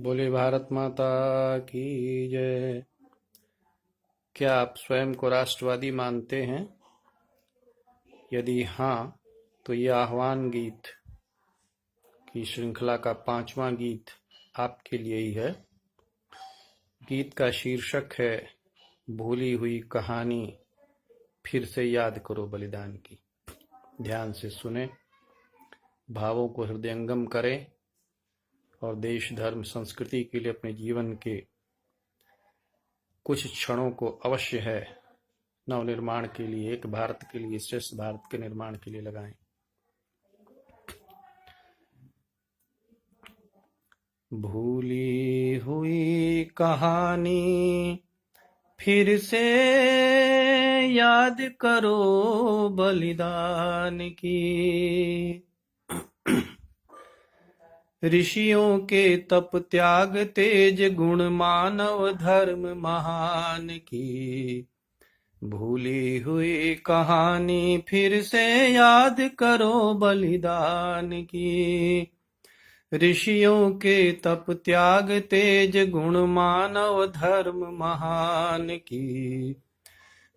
बोले भारत माता की जय। क्या आप स्वयं को राष्ट्रवादी मानते हैं? यदि हाँ, तो ये आह्वान गीत की श्रृंखला का 5वां गीत आपके लिए ही है। गीत का शीर्षक है भूली हुई कहानी, फिर से याद करो बलिदान की। ध्यान से सुने, भावों को हृदयंगम करें और देश धर्म संस्कृति के लिए अपने जीवन के कुछ क्षणों को अवश्य है नवनिर्माण के लिए, एक भारत के लिए, श्रेष्ठ भारत के निर्माण के लिए लगाएं। भूली हुई कहानी, फिर से याद करो बलिदान की। ऋषियों के तप त्याग तेज गुण मानव धर्म महान की। भूली हुई कहानी, फिर से याद करो बलिदान की। ऋषियों के तप त्याग तेज गुण मानव धर्म महान की।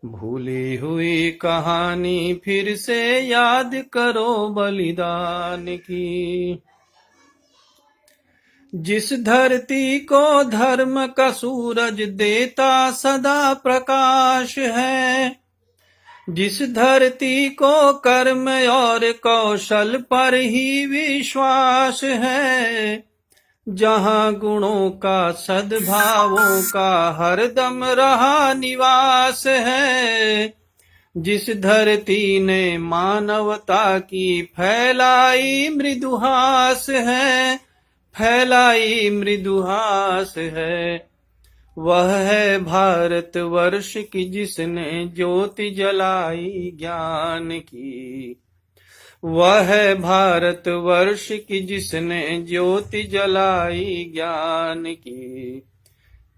भूली हुई कहानी, फिर से याद करो बलिदान की। जिस धरती को धर्म का सूरज देता सदा प्रकाश है, जिस धरती को कर्म और कौशल पर ही विश्वास है, जहां गुणों का सद्भावों का हरदम रहा निवास है, जिस धरती ने मानवता की फैलाई मृदुहास है, फैलाई मृदुहास है, वह है भारत वर्ष की जिसने ज्योति जलाई ज्ञान की। वह है भारत वर्ष की जिसने ज्योति जलाई ज्ञान की।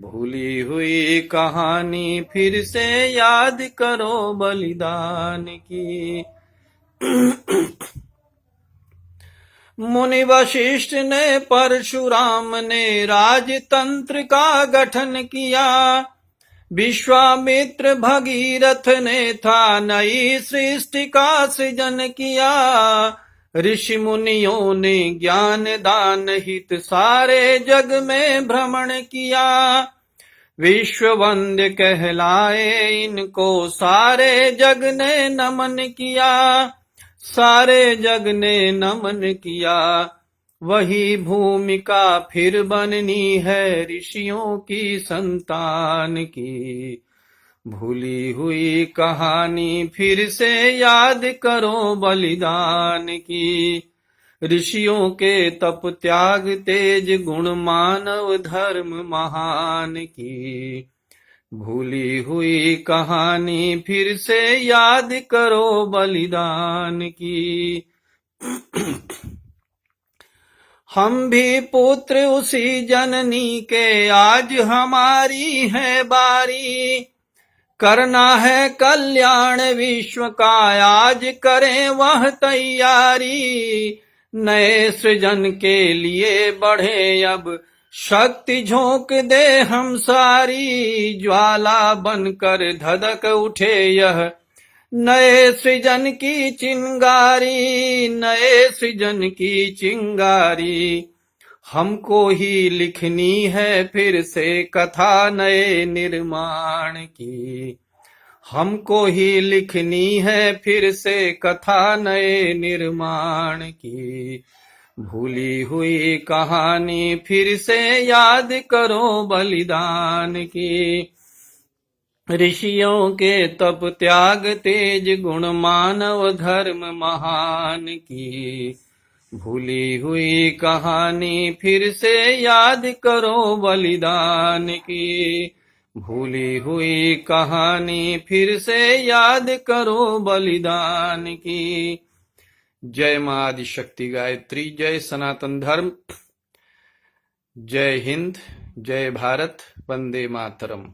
भूली हुई कहानी, फिर से याद करो बलिदान की। मुनि वशिष्ठ ने, परशुराम ने राजतंत्र का गठन किया। विश्वामित्र भगीरथ ने था नई सृष्टि का सृजन किया। ऋषि मुनियों ने ज्ञान दान हित सारे जग में भ्रमण किया। विश्व वंद्य कहलाए इनको सारे जग ने नमन किया। सारे जग ने नमन किया। वही भूमिका फिर बननी है ऋषियों की संतान की। भूली हुई कहानी, फिर से याद करो बलिदान की। ऋषियों के तप त्याग तेज गुण मानव धर्म महान की। भूली हुई कहानी, फिर से याद करो बलिदान की। हम भी पुत्र उसी जननी के, आज हमारी है बारी। करना है कल्याण विश्व का, आज करें वह तैयारी। नए सृजन के लिए बढ़े अब, शक्ति झोंक दे हम सारी। ज्वाला बनकर धधक उठे यह नए सृजन की चिंगारी। नए सृजन की चिंगारी, हमको ही लिखनी है फिर से कथा नए निर्माण की। हमको ही लिखनी है फिर से कथा नए निर्माण की। भूली हुई कहानी, फिर से याद करो बलिदान की। ऋषियों के तप त्याग तेज गुण मानव धर्म महान की। भूली हुई कहानी, फिर से याद करो बलिदान की। भूली हुई कहानी, फिर से याद करो बलिदान की। जय मां आदिशक्ति गायत्री, जय सनातन धर्म, जय हिंद, जय भारत, वंदे मातरम।